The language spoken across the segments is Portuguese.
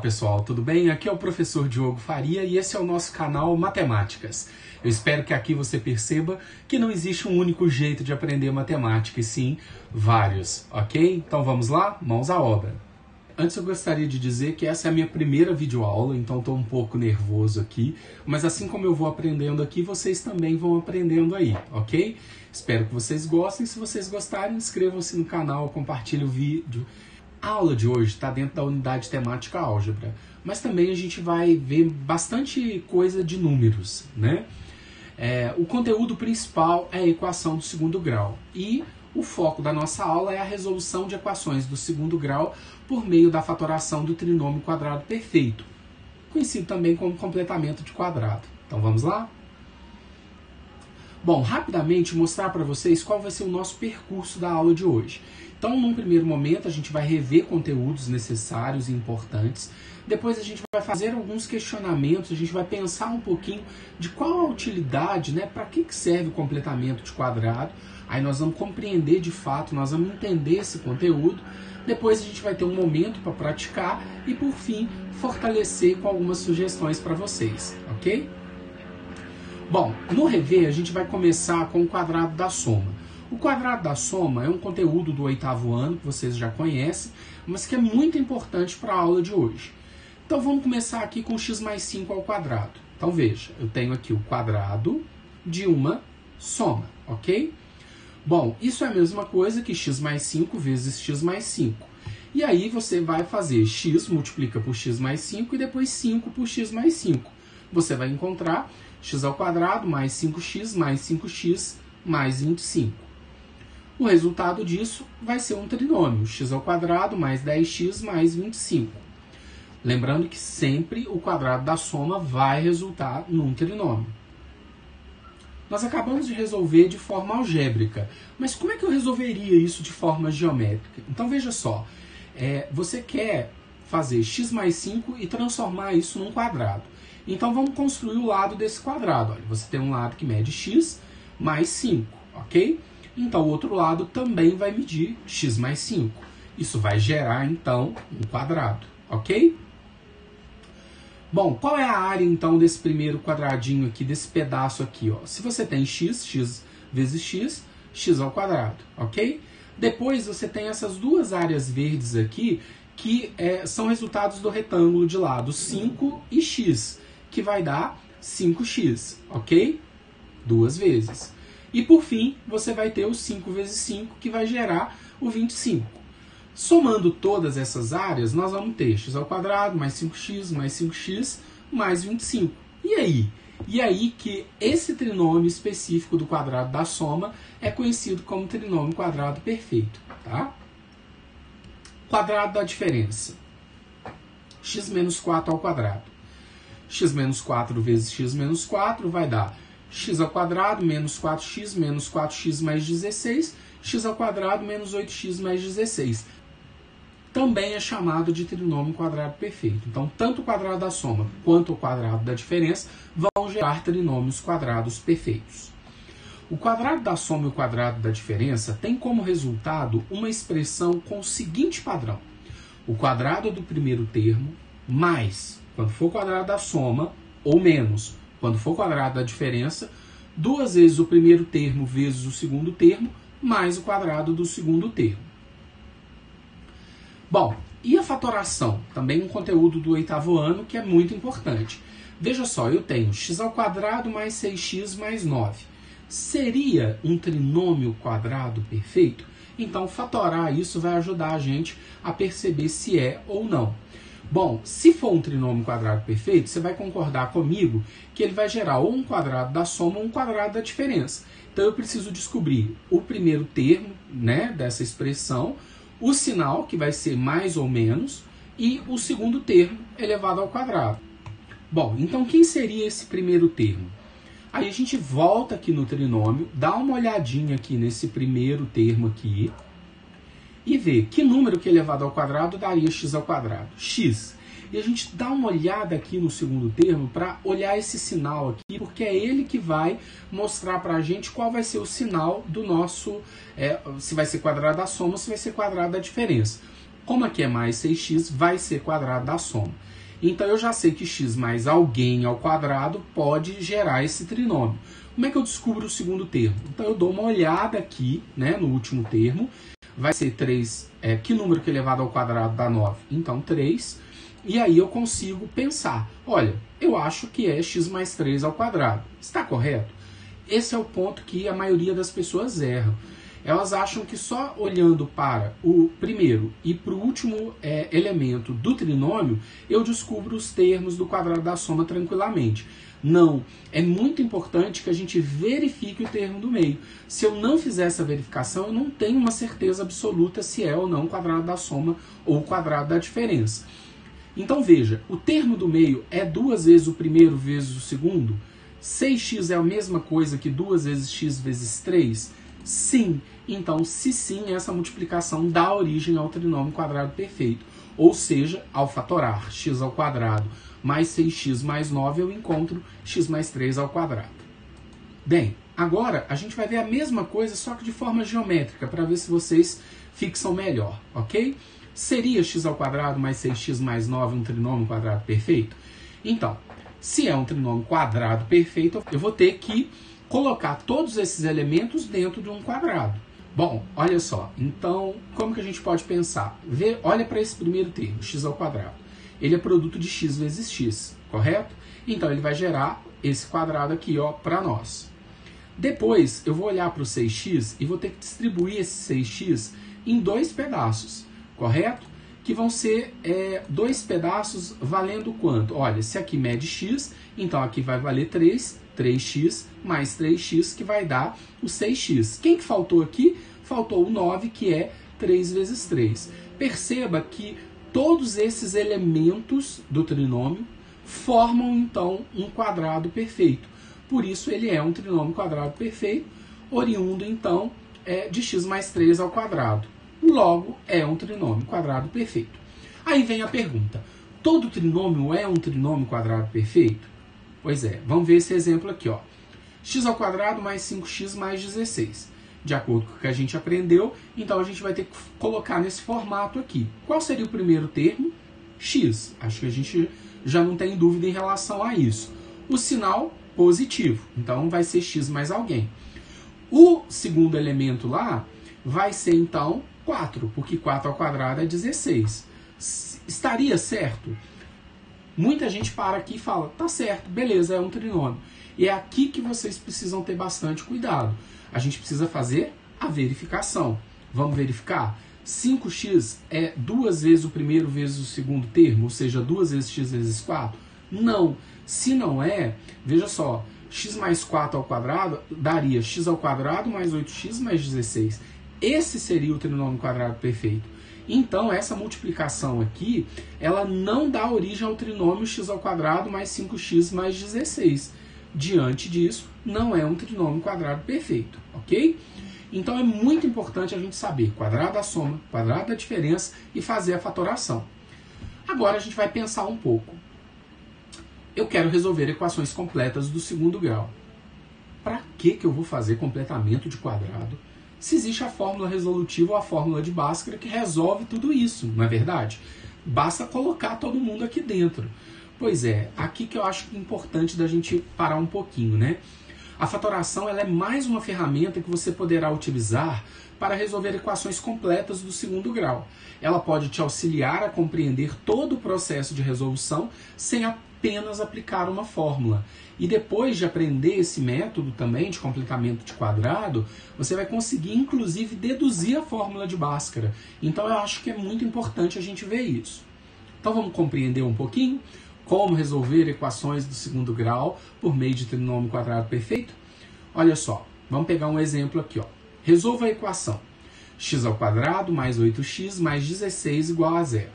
pessoal, tudo bem? Aqui é o professor Diogo Faria e esse é o nosso canal Matemáticas. Eu espero que aqui você perceba que não existe um único jeito de aprender matemática, e sim vários, ok? Então vamos lá? Mãos à obra. Antes eu gostaria de dizer que essa é a minha primeira videoaula, então estou um pouco nervoso aqui, mas assim como eu vou aprendendo aqui, vocês também vão aprendendo aí, ok? Espero que vocês gostem. Se vocês gostarem, inscrevam-se no canal, compartilhem o vídeo. A aula de hoje está dentro da unidade temática álgebra, mas também a gente vai ver bastante coisa de números, né? O conteúdo principal é a equação do segundo grau e o foco da nossa aula é a resolução de equações do segundo grau por meio da fatoração do trinômio quadrado perfeito, conhecido também como completamento de quadrado. Então vamos lá? Bom, rapidamente mostrar para vocês qual vai ser o nosso percurso da aula de hoje. Então, num primeiro momento, a gente vai rever conteúdos necessários e importantes. Depois a gente vai fazer alguns questionamentos, a gente vai pensar um pouquinho de qual a utilidade, né, para que serve o completamento de quadrado. Aí nós vamos compreender de fato, nós vamos entender esse conteúdo. Depois a gente vai ter um momento para praticar e, por fim, fortalecer com algumas sugestões para vocês, ok? Bom, no rever a gente vai começar com o quadrado da soma. O quadrado da soma é um conteúdo do 8º ano, que vocês já conhecem, mas que é muito importante para a aula de hoje. Então vamos começar aqui com x mais 5 ao quadrado. Então veja, eu tenho aqui o quadrado de uma soma, ok? Bom, isso é a mesma coisa que x mais 5 vezes x mais 5. E aí você vai fazer x multiplica por x mais 5 e depois 5 por x mais 5. Você vai encontrar x ao quadrado mais 5x mais 25. O resultado disso vai ser um trinômio, x ao quadrado mais 10x mais 25. Lembrando que sempre o quadrado da soma vai resultar num trinômio. Nós acabamos de resolver de forma algébrica, mas como é que eu resolveria isso de forma geométrica? Então veja só, você quer fazer x mais 5 e transformar isso num quadrado. Então vamos construir o lado desse quadrado. Olha, você tem um lado que mede x mais 5, ok? Então o outro lado também vai medir x mais 5. Isso vai gerar então um quadrado, ok? Bom, qual é a área então desse primeiro quadradinho aqui, desse pedaço aqui, ó? Se você tem x vezes x ao quadrado, ok? Depois você tem essas duas áreas verdes aqui, que são resultados do retângulo de lado 5 e x, que vai dar 5x, ok? Duas vezes. E por fim, você vai ter o 5 vezes 5, que vai gerar o 25. Somando todas essas áreas, nós vamos ter x ao quadrado mais 5x mais 25. E aí? E aí que esse trinômio específico do quadrado da soma é conhecido como trinômio quadrado perfeito, tá? Quadrado da diferença. X menos 4 ao quadrado. X menos 4 vezes x menos 4 vai dar x ao quadrado menos 4x mais 16, x ao quadrado menos 8x mais 16. Também é chamado de trinômio quadrado perfeito. Então, tanto o quadrado da soma quanto o quadrado da diferença vão gerar trinômios quadrados perfeitos. O quadrado da soma e o quadrado da diferença tem como resultado uma expressão com o seguinte padrão. O quadrado do primeiro termo mais, quando for o quadrado da soma, ou menos, quando for o quadrado da diferença, duas vezes o primeiro termo vezes o segundo termo, mais o quadrado do segundo termo. Bom, e a fatoração? Também um conteúdo do 8º ano que é muito importante. Veja só, eu tenho x ao quadrado mais 6x mais 9. Seria um trinômio quadrado perfeito? Então, fatorar isso vai ajudar a gente a perceber se é ou não. Bom, se for um trinômio quadrado perfeito, você vai concordar comigo que ele vai gerar ou um quadrado da soma ou um quadrado da diferença. Então eu preciso descobrir o primeiro termo, né, dessa expressão, o sinal, que vai ser mais ou menos, e o segundo termo elevado ao quadrado. Bom, então quem seria esse primeiro termo? Aí a gente volta aqui no trinômio, dá uma olhadinha aqui nesse primeiro termo aqui, e ver que número que elevado ao quadrado daria x ao quadrado, x. E a gente dá uma olhada aqui no segundo termo para olhar esse sinal aqui, porque é ele que vai mostrar para a gente qual vai ser o sinal do nosso, se vai ser quadrado da soma ou se vai ser quadrado da diferença. Como aqui é mais 6x, vai ser quadrado da soma. Então eu já sei que x mais alguém ao quadrado pode gerar esse trinômio. Como é que eu descubro o segundo termo? Então eu dou uma olhada aqui, né, no último termo. Vai ser 3, que número que elevado ao quadrado dá 9? Então 3. E aí eu consigo pensar, olha, eu acho que é x mais 3 ao quadrado. Está correto? Esse é o ponto que a maioria das pessoas erram. Elas acham que só olhando para o primeiro e para o último elemento do trinômio, eu descubro os termos do quadrado da soma tranquilamente. Não, é muito importante que a gente verifique o termo do meio. Se eu não fizer essa verificação, eu não tenho uma certeza absoluta se é ou não o quadrado da soma ou o quadrado da diferença. Então veja, o termo do meio é 2 vezes o primeiro vezes o segundo? 6x é a mesma coisa que 2 vezes x vezes 3? Sim. Então, se sim, essa multiplicação dá origem ao trinômio quadrado perfeito. Ou seja, ao fatorar x ao quadrado mais 6x mais 9, eu encontro x mais 3 ao quadrado. Bem, agora a gente vai ver a mesma coisa, só que de forma geométrica, para ver se vocês fixam melhor, ok? Seria x ao quadrado mais 6x mais 9 um trinômio quadrado perfeito? Então, se é um trinômio quadrado perfeito, eu vou ter que colocar todos esses elementos dentro de um quadrado. Bom, olha só, então como que a gente pode pensar? Olha para esse primeiro termo, x ao quadrado. Ele é produto de x vezes x, correto? Então ele vai gerar esse quadrado aqui, ó, para nós. Depois eu vou olhar para o 6x e vou ter que distribuir esse 6x em 2 pedaços, correto? Que vão ser 2 pedaços valendo quanto? Olha, se aqui mede x, então aqui vai valer 3x mais 3x, que vai dar o 6x. Quem que faltou aqui? Faltou o 9, que é 3 vezes 3. Perceba que todos esses elementos do trinômio formam, então, um quadrado perfeito. Por isso, ele é um trinômio quadrado perfeito, oriundo, então, de x mais 3 ao quadrado. Logo, é um trinômio quadrado perfeito. Aí vem a pergunta, todo trinômio é um trinômio quadrado perfeito? Pois é, vamos ver esse exemplo aqui, ó. X ao quadrado mais 5x mais 16. De acordo com o que a gente aprendeu, então a gente vai ter que colocar nesse formato aqui. Qual seria o primeiro termo? X. Acho que a gente já não tem dúvida em relação a isso. O sinal positivo, então vai ser x mais alguém. O segundo elemento lá vai ser, então, 4, porque 4 ao quadrado é 16. Estaria certo? Muita gente para aqui e fala, tá certo, beleza, é um trinômio. E é aqui que vocês precisam ter bastante cuidado. A gente precisa fazer a verificação. Vamos verificar? 5x é 2 vezes o primeiro vezes o segundo termo, ou seja, 2 vezes x vezes 4? Não. Se não é, veja só, x mais 4 ao quadrado daria x ao quadrado mais 8x mais 16. Esse seria o trinômio quadrado perfeito. Então, essa multiplicação aqui, ela não dá origem ao trinômio x ao quadrado mais 5x mais 16. Diante disso, não é um trinômio quadrado perfeito, ok? Então, é muito importante a gente saber quadrado da soma, quadrado da diferença e fazer a fatoração. Agora, a gente vai pensar um pouco. Eu quero resolver equações completas do segundo grau. Para que eu vou fazer completamento de quadrado? Se existe a fórmula resolutiva ou a fórmula de Bhaskara que resolve tudo isso, não é verdade? Basta colocar todo mundo aqui dentro. Pois é, aqui que eu acho importante da gente parar um pouquinho, né? A fatoração ela é mais uma ferramenta que você poderá utilizar para resolver equações completas do segundo grau. Ela pode te auxiliar a compreender todo o processo de resolução sem apenas aplicar uma fórmula. E depois de aprender esse método também de completamento de quadrado, você vai conseguir, inclusive, deduzir a fórmula de Bhaskara. Então, eu acho que é muito importante a gente ver isso. Então, vamos compreender um pouquinho como resolver equações do segundo grau por meio de trinômio quadrado perfeito? Olha só, vamos pegar um exemplo aqui, ó. Resolva a equação x ao quadrado mais 8x mais 16 igual a 0.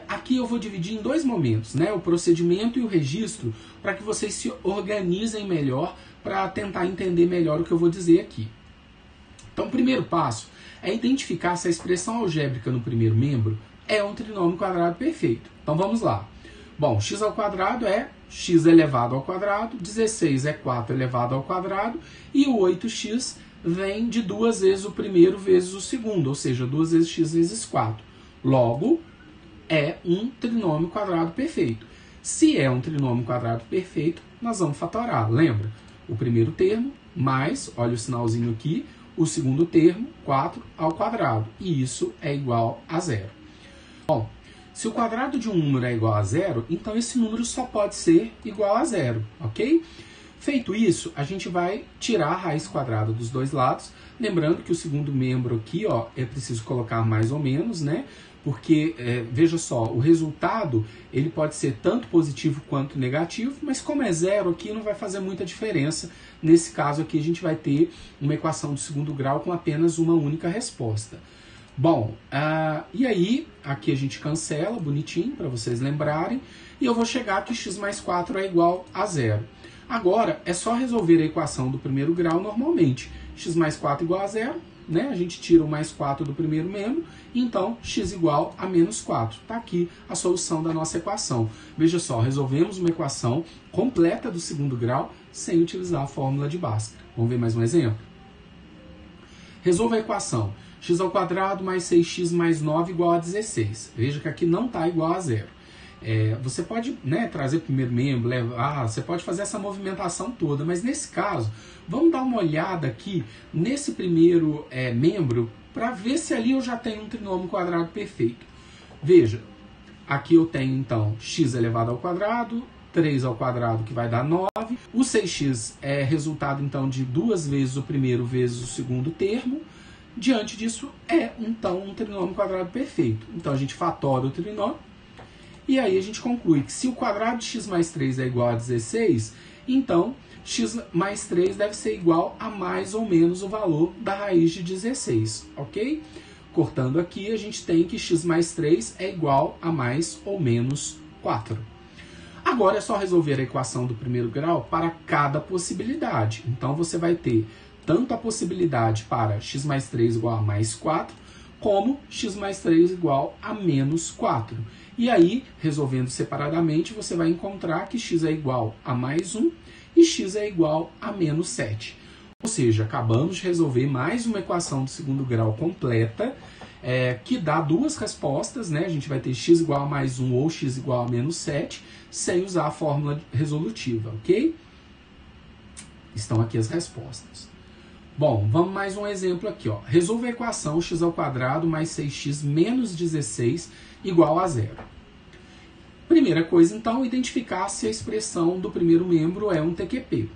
Aqui eu vou dividir em 2 momentos, né? O procedimento e o registro, para que vocês se organizem melhor para tentar entender melhor o que eu vou dizer aqui. Então, o primeiro passo é identificar se a expressão algébrica no primeiro membro é um trinômio quadrado perfeito. Então, vamos lá. Bom, x ao quadrado é x elevado ao quadrado, 16 é 4 elevado ao quadrado, e o 8x vem de 2 vezes o primeiro vezes o segundo, ou seja, 2 vezes x vezes 4. Logo, é um trinômio quadrado perfeito. Se é um trinômio quadrado perfeito, nós vamos fatorar. Lembra? O primeiro termo mais, olha o sinalzinho aqui, o segundo termo, 4 ao quadrado. E isso é igual a 0. Bom, se o quadrado de um número é igual a 0, então esse número só pode ser igual a 0, ok? Feito isso, a gente vai tirar a raiz quadrada dos dois lados. Lembrando que o segundo membro aqui, ó, é preciso colocar mais ou menos, né? Porque, veja só, o resultado ele pode ser tanto positivo quanto negativo, mas como é 0 aqui, não vai fazer muita diferença. Nesse caso aqui, a gente vai ter uma equação do segundo grau com apenas uma única resposta. Bom, e aí, aqui a gente cancela, bonitinho, para vocês lembrarem, e eu vou chegar que x mais 4 é igual a 0. Agora, é só resolver a equação do primeiro grau normalmente. X mais 4 igual a 0, né? A gente tira o mais 4 do primeiro membro, então x igual a menos 4. Está aqui a solução da nossa equação. Veja só, resolvemos uma equação completa do segundo grau sem utilizar a fórmula de Bhaskara. Vamos ver mais um exemplo? Resolva a equação x ao quadrado mais 6x mais 9 igual a 16. Veja que aqui não está igual a 0. Você pode, né, trazer o primeiro membro, você pode fazer essa movimentação toda, mas nesse caso, vamos dar uma olhada aqui nesse primeiro membro para ver se ali eu já tenho um trinômio quadrado perfeito. Veja, aqui eu tenho então x elevado ao quadrado, 3 ao quadrado que vai dar 9. O 6x é resultado então de 2 vezes o primeiro vezes o segundo termo. Diante disso é então um trinômio quadrado perfeito. Então a gente fatora o trinômio. E aí a gente conclui que se o quadrado de x mais 3 é igual a 16, então x mais 3 deve ser igual a mais ou menos o valor da raiz de 16, ok? Cortando aqui, a gente tem que x mais 3 é igual a mais ou menos 4. Agora é só resolver a equação do primeiro grau para cada possibilidade. Então você vai ter tanto a possibilidade para x mais 3 igual a mais 4, como x mais 3 igual a menos 4. E aí, resolvendo separadamente, você vai encontrar que x é igual a mais 1 e x é igual a menos 7. Ou seja, acabamos de resolver mais uma equação do segundo grau completa, que dá duas respostas, né? A gente vai ter x igual a mais 1 ou x igual a menos 7, sem usar a fórmula resolutiva, ok? Estão aqui as respostas. Bom, vamos mais um exemplo aqui, ó. Resolva a equação x ao quadrado mais 6x menos 16 igual a 0. Primeira coisa, então, identificar se a expressão do primeiro membro é um TQP.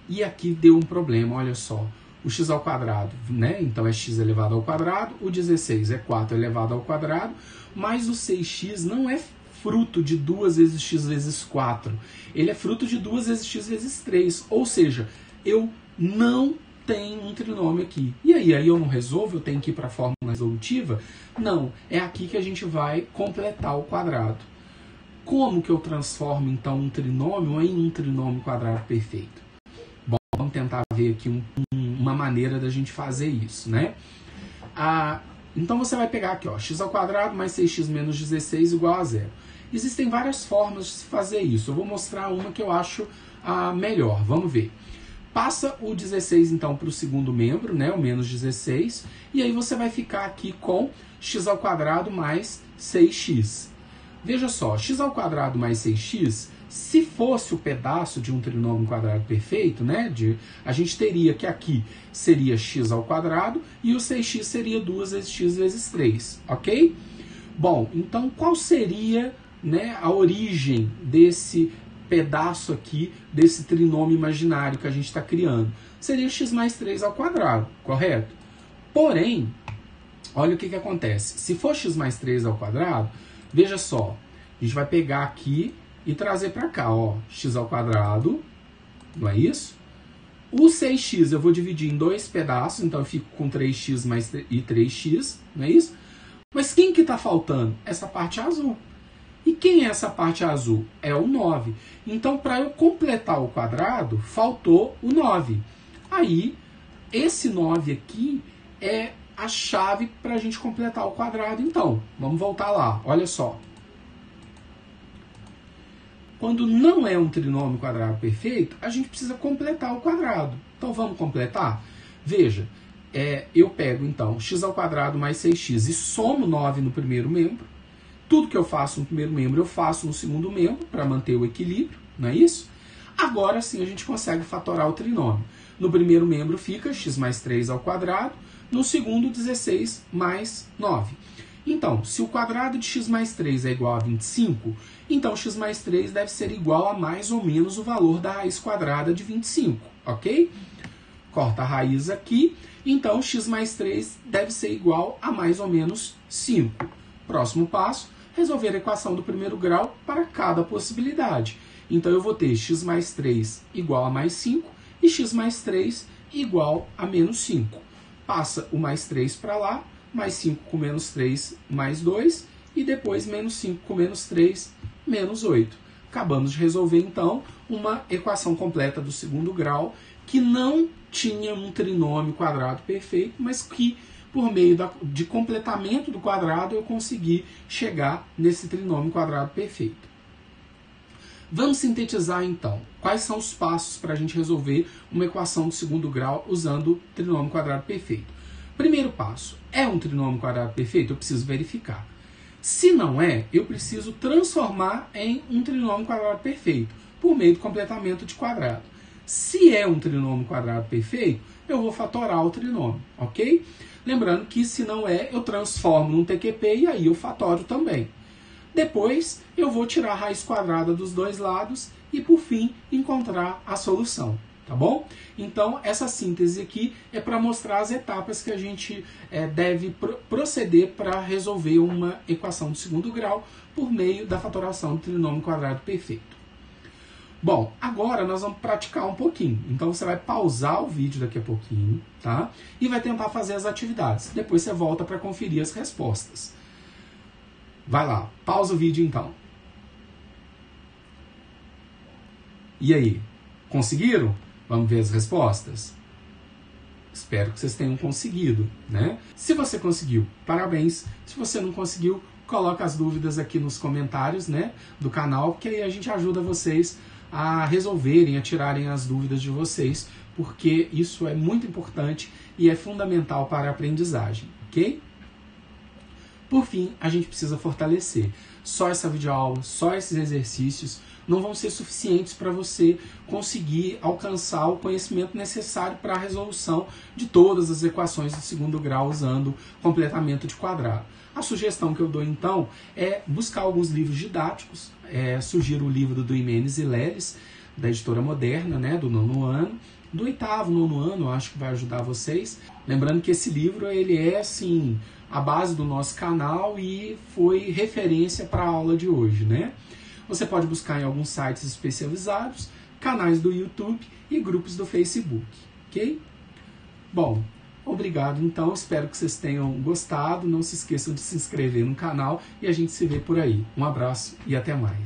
E aqui deu um problema, olha só. O x ao quadrado, né? Então é x elevado ao quadrado, o 16 é 4 elevado ao quadrado, mas o 6x não é fruto de 2 vezes x vezes 4. Ele é fruto de 2 vezes x vezes 3. Ou seja, eu não tenho um trinômio aqui. E aí eu não resolvo, eu tenho que ir para a fórmula resolutiva? Não, é aqui que a gente vai completar o quadrado. Como que eu transformo, então, um trinômio em um trinômio quadrado perfeito? Bom, vamos tentar ver aqui uma maneira da gente fazer isso, né? Então você vai pegar aqui, ó, x ao quadrado mais 6x menos 16 igual a 0. Existem várias formas de se fazer isso. Eu vou mostrar uma que eu acho melhor. Vamos ver. Passa o 16, então, para o segundo membro, né, o menos 16, e aí você vai ficar aqui com x ao quadrado mais 6x. Veja só, x ao quadrado mais 6x, se fosse o pedaço de um trinômio quadrado perfeito, né, a gente teria que aqui seria x ao quadrado e o 6x seria 2 vezes x vezes 3, ok? Bom, então qual seria, né, a origem desse pedaço aqui, desse trinômio imaginário que a gente está criando? Seria x mais 3 ao quadrado, correto? Porém, olha o que acontece. Se for x mais 3 ao quadrado, veja só, a gente vai pegar aqui e trazer para cá, ó, x ao quadrado, não é isso? O 6x eu vou dividir em dois pedaços, então eu fico com 3x mais e 3x, não é isso? Mas quem que está faltando? Essa parte azul. E quem é essa parte azul? É o 9. Então, para eu completar o quadrado, faltou o 9. Aí, esse 9 aqui é a chave para a gente completar o quadrado. Então, vamos voltar lá. Olha só. Quando não é um trinômio quadrado perfeito, a gente precisa completar o quadrado. Então, vamos completar? Veja, eu pego então x² mais 6x e somo 9 no primeiro membro. Tudo que eu faço no primeiro membro eu faço no segundo membro para manter o equilíbrio, não é isso? Agora sim a gente consegue fatorar o trinômio. No primeiro membro fica x mais 3², no segundo 16 mais 9. Então, se o quadrado de x mais 3 é igual a 25, então x mais 3 deve ser igual a mais ou menos o valor da raiz quadrada de 25, ok? Corta a raiz aqui, então x mais 3 deve ser igual a mais ou menos 5. Próximo passo, resolver a equação do primeiro grau para cada possibilidade. Então eu vou ter x mais 3 igual a mais 5 e x mais 3 igual a menos 5. Passa o mais 3 para lá, mais 5 com menos 3, mais 2, e depois menos 5 com menos 3, menos 8. Acabamos de resolver, então, uma equação completa do segundo grau que não tinha um trinômio quadrado perfeito, mas que, por meio de completamento do quadrado, eu consegui chegar nesse trinômio quadrado perfeito. Vamos sintetizar, então, quais são os passos para a gente resolver uma equação do segundo grau usando o trinômio quadrado perfeito. Primeiro passo, é um trinômio quadrado perfeito? Eu preciso verificar. Se não é, eu preciso transformar em um trinômio quadrado perfeito, por meio do completamento de quadrado. Se é um trinômio quadrado perfeito, eu vou fatorar o trinômio, ok? Lembrando que se não é, eu transformo num TQP e aí eu fatoro também. Depois, eu vou tirar a raiz quadrada dos dois lados e, por fim, encontrar a solução. Tá bom? Então, essa síntese aqui é para mostrar as etapas que a gente deve proceder para resolver uma equação do segundo grau por meio da fatoração do trinômio quadrado perfeito. Bom, agora nós vamos praticar um pouquinho. Então, você vai pausar o vídeo daqui a pouquinho, tá? E vai tentar fazer as atividades. Depois você volta para conferir as respostas. Vai lá, pausa o vídeo então. E aí, conseguiram? Vamos ver as respostas? Espero que vocês tenham conseguido, né? Se você conseguiu, parabéns. Se você não conseguiu, coloca as dúvidas aqui nos comentários, né, do canal, que aí a gente ajuda vocês a resolverem, a tirarem as dúvidas de vocês, porque isso é muito importante e é fundamental para a aprendizagem, ok? Por fim, a gente precisa fortalecer. Só essa videoaula, só esses exercícios não vão ser suficientes para você conseguir alcançar o conhecimento necessário para a resolução de todas as equações do segundo grau usando completamento de quadrado. A sugestão que eu dou, então, é buscar alguns livros didáticos. Sugiro o livro do Imenes e Leles, da editora Moderna, né, do 9º ano. Do 8º, 9º ano, eu acho que vai ajudar vocês. Lembrando que esse livro ele é, assim, a base do nosso canal e foi referência para a aula de hoje, né? Você pode buscar em alguns sites especializados, canais do YouTube e grupos do Facebook, ok? Bom, obrigado então, espero que vocês tenham gostado, não se esqueçam de se inscrever no canal e a gente se vê por aí. Um abraço e até mais.